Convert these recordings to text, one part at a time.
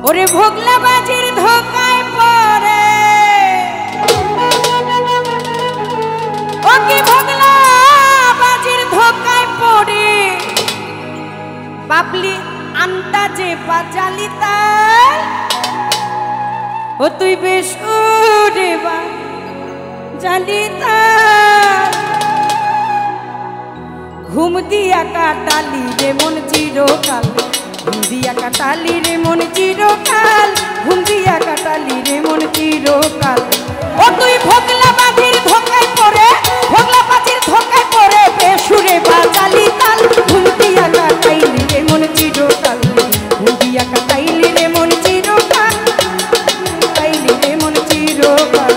ওরে ভোগলা বাজির ধোকায় পড়ে ও কি ভোগলা বাজির ধোকায় পড়ে বাবলি আন্দাজে বাজালি তাল ও তুই বেশ উড়ে বা জালি তাল ঘুম দিয়া কাটালি রে মন চিরকাল ঘুম দিয়া কাটালি রে মন চিরকাল ঘুম দিয়া কাটালি রে মন চিরকাল ও তুই ভোগলা বাজির ধোকায় পড়ে ভোগলা বাজির ধোকায় পড়ে বেসুরে বাজালি তাল ঘুম দিয়া কাটাইলি রে মন চিরকাল ঘুম দিয়া কাটাইলি রে মন চিরকাল কাটাইলি রে মন চিরকাল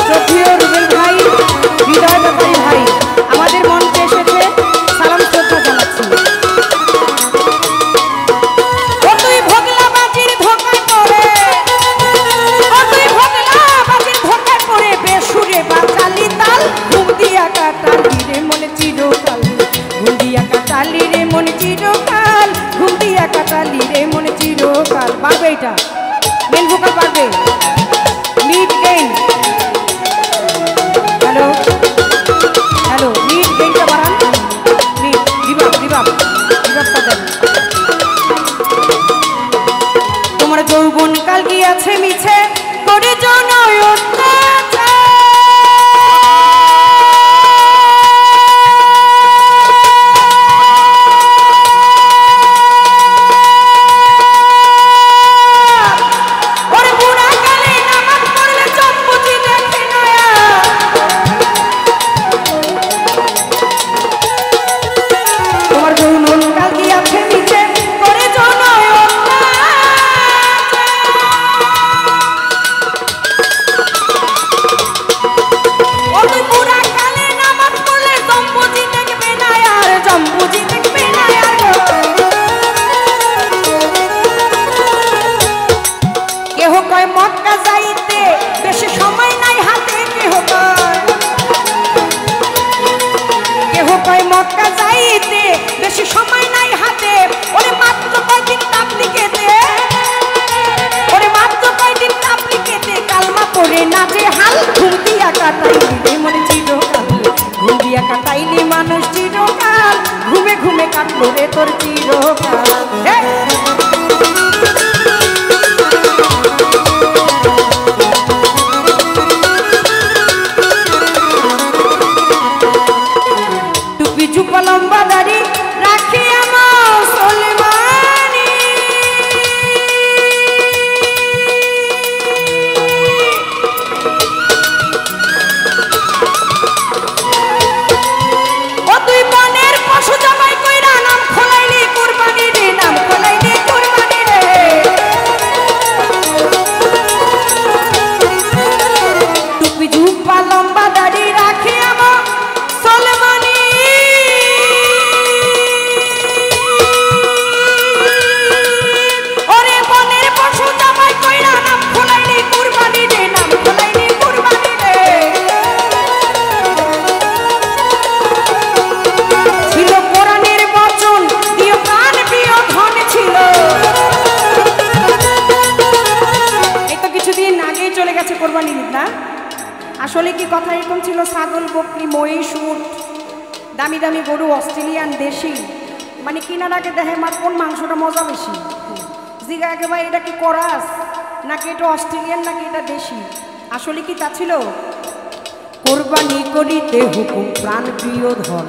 সফিউর ভাই হৃদয় ব্যাপারী ভাই আমাদের মঞ্চে এসেছে সালাম শ্রদ্ধা জানাচ্ছি ও তুই ভোগলা বাজির ধোকায় পড়ে ও তুই ভোগলা বাজির ধোকায় পড়ে বেসুরে বাজালি তাল ঘুম দিয়া কাটালি রে মন চিরকাল ঘুম দিয়া কাটালি রে মন চিরকাল ঘুম দিয়া কাটালি রে মন চিরকাল পারবে এটা মেন ভোকাল পারবে lead gain hello hello lead গেইনটা বাড়ান লিড রিভাবটা দেন তোমার যৌবন কাল গিয়াছে মিছে করে জনয় কাটাইলি মানুষ চিরকাল ঘুমে ঘুমে কাটলো রে তোর চিরকাল টুপি ঝুপা লম্বা দাড়ি রাখি আমার সলমানি আসলে কি কথা এরকম ছিল ছাগল বকরি মহিষ উট দামি দামি গরু অস্ট্রেলিয়ান দেশি মানে কিনার আগে দেখে মার কোন মাংসটা মজা বেশি জিগা আগে ভাই এটা কি করাস নাকি এটা অস্ট্রেলিয়ান নাকি এটা দেশি আসলে কি তা ছিল কোরবানি করিতে হুকুম প্রাণ প্রিয় ধন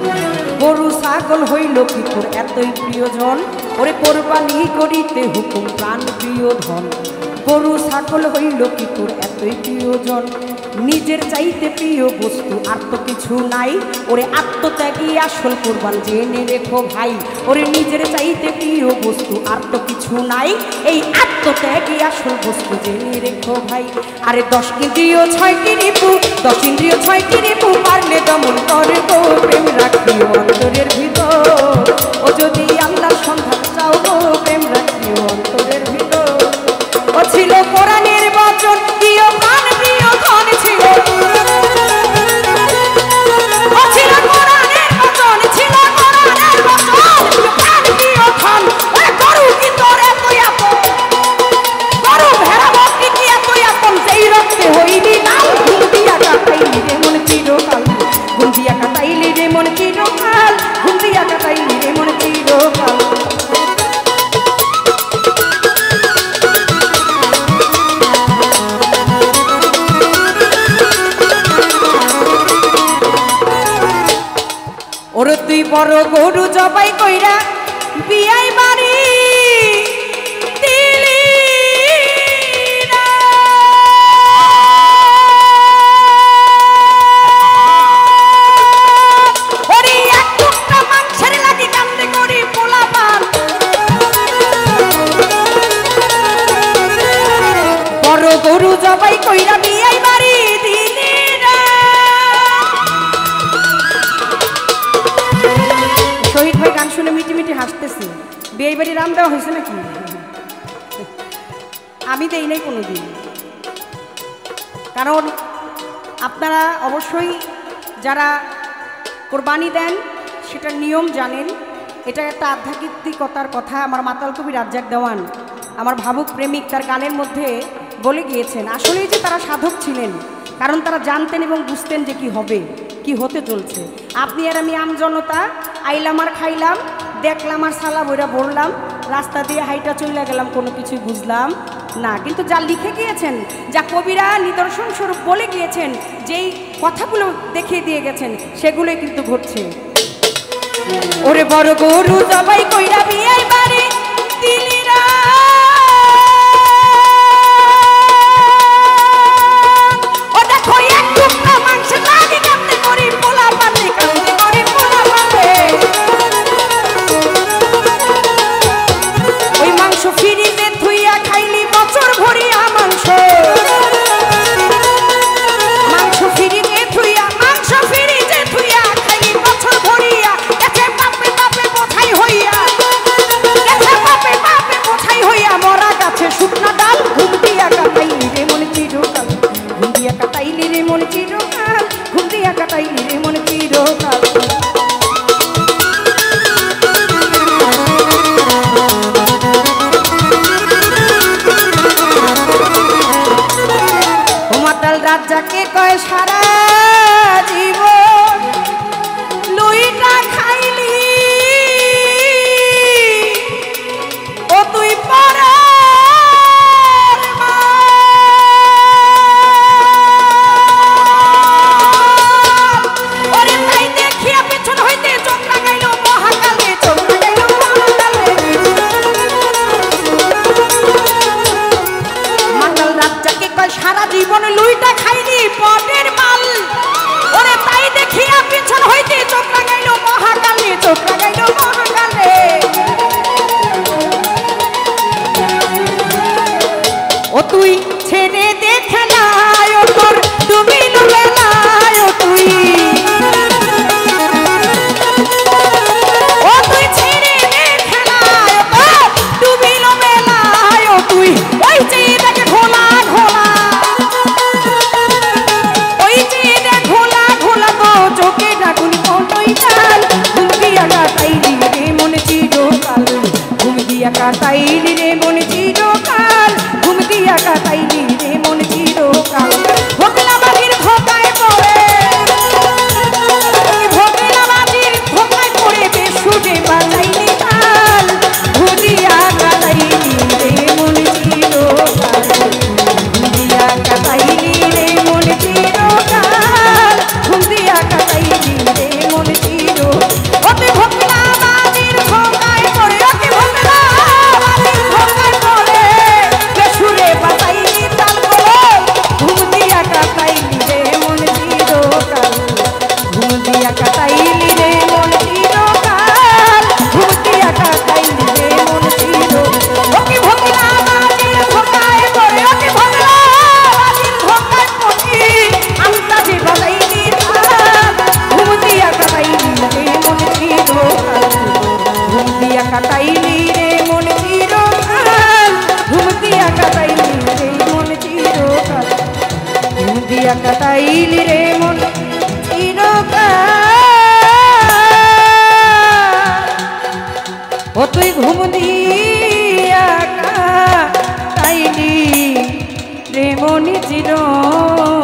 গরু ছাগল হইল কি তোর এতই প্রিয়জন ওরে কোরবানি করিতে হুকুম প্রাণ প্রিয় ধন গরু ছাগল হইল কি তোর এতই প্রিয়জন নিজের চাইতে প্রিয় বস্তু আর তো কিছু নাই ওরে আত্মত্যাগী আসল কোরবান জেনে রেখো ভাই ওরে নিজের চাইতে প্রিয় বস্তু আর তো কিছু নাই এই আত্মত্যাগী আসল বস্তু জেনে রেখো ভাই আরে 10 ইন্দ্রিয় 6টি রিপু 10 ইন্দ্রিয় 6টি রিপু পারলে দমন করে গো প্রেম রাখিও অন্তরের ভিতর ও যদি আল্লাহর সন্ধান চাও গো প্রেম রাখিও অন্তরের ভিতর ও ছিল কোরআনের বচন প্রিয় প্রাণ প্রিয় ধন ছিল ও ছিল কোরআনের বচন ছিল কোরআনের বচন প্রিয় প্রাণ প্রিয় ধন ওরে গরু কি তোর গরু জবাই কইরা বিয়াই বাড়ি দিলি না। ওরে এক টুকরা মাংসের লাগি কান্দে করি পোলাপান, বড় গরু জবাই কইরা বিয়াই বাড়ি দিলি না। শহীদ ভাই গান শুনে মিটি মিটি হাসতেছে। বিয়ে বাড়ি রাম দেওয়া হয়েছে নাকি? আমি দেই নাই কোনোদিন। কারণ আপনারা অবশ্যই যারা কোরবানি দেন সেটার নিয়ম জানেন। এটা একটা আধ্যাত্মিকতার কথা। আমার মাতাল কবি রাজ্জাক দেওয়ান, আমার ভাবুক প্রেমিক, তার গানের মধ্যে বলে গিয়েছেন আসলেই যে তারা সাধক ছিলেন, কারণ তারা জানতেন এবং বুঝতেন যে কি হবে, কি হতে চলছে। আপনি আর আমি আম জনতা আইলাম আর খাইলাম, দেখলাম আর সালা বইরা ভরলাম, রাস্তা দিয়ে হাইটা চলে গেলাম, কোনো কিছুই বুঝলাম না। কিন্তু যা লিখে গিয়েছেন, যা কবিরা নিদর্শন স্বরূপ বলে গিয়েছেন, যেই কথাগুলো দেখিয়ে দিয়ে গেছেন, সেগুলোই কিন্তু ঘটছে। ওরে বড় গরু জবাই কইরা বিয়াই বাড়ি দিলি না। ও দেখো এক টুকরা মাংস লাগি কান্দে করি পোলাপানে, কান্দে করি পোলাপানে। ওই মাংস ফ্রিজে থুইয়া খাইলি বছর ভরিয়া মাংস, মাংস ফ্রিজে থুইয়া, মাংস ফ্রিজে থুইয়া খাইলি বছর ভরিয়া। গেছে বাপে বাপে বোঝাই হইয়া, গেছে বাপে বাপে বোঝাই হইয়া, মরা গাছে শুকনা ডাল ঘুম দিয়া কাটাইলি রে মনে চিরকাল, ঘুম দিয়া কাটাইলি রে মনে চিরকাল, ঘুম দিয়া কাটাইলি রে মনে চিরকাল। মাতাল রাজ্জাকে কয় সারা জীবন লুইটা খাইলি, ও তুই পরার মাল। ওরে তাই দেখিয়া পেছন হইতে চোখ লাগাইল মহাকালে, চোখ লাগাইল মহাকালে। মাতাল রাজ্জাকে কয় সারা জীবন লুইটা খাইনি পটের মাল। ওরে তাই দেখিয়া পেছন হইতে চোখ লাগাইল মহাকালে, চোখ লাগাইল মহাকালে। ও তুই ছেড়ে দেখে নাই, ও তোর ডুবিল বেলায়, ও তুই, ও তুই ছেড়ে দেখে নাই, ও তোর ডুবিল বেলায়, ও তুই ওই যে দেখে ঘোলা ঘোলা, ওই যে দেখ ঘোলা ঘোলা তো চোখে ডাকুনি কোনই ডাল। ঘুম দিয়া কাটাইলি রে মনে চিরকাল, ঘুম দিয়া কাটাইলি রে মনে চিরকাল, ঘুম দিয়া কাটাইলি রে মনে চিরকাল। ভোগলা বাজির ভোগায় পড়ে, ভোগলা বাজির ভোগায় পড়ে বেসুরে বাজাইলি তাল। ঘুম দিয়া কাটাইলি রে মনে চিরকাল, ঘুম দিয়া কাটাইলি রে মনে চিরকাল, ঘুম দিয়া কাটাইলি রে মনে চিরকাল। ওতে ভোগলা বাজির ভোগায় পড়ে, ওকে ভোগলা বাজির ভোগায় পড়ে বেসুরে বাজাইলি তাল বলে। ঘুম দিয়া কাটাইলি রে মনে চিরকাল, ঘুম দিয়া কাটাইলি রে মনে চিরকাল, ঘুম দিয়া কাটাইলি রে মনে চিরকাল। ওকে ভোগলা বাজির ভোগায় পড়ে, ওকে ভোগলা বাজির ভোগায় পড়ে আন্তাজে বাজাইলি তাল। ঘুম দিয়া কাটাইলি রে মনে চিরকাল, ঘুম দিয়া কাটাইলি রে মনে চিরকাল, ঘুম দিয়া কাটাইলি রে মনে চিরকাল, ঘুম দিয়া কাটাইলি রে মনে চিরকাল। ও তুই ঘুম দিয়া কাটাইলি রে মনে চিরকাল।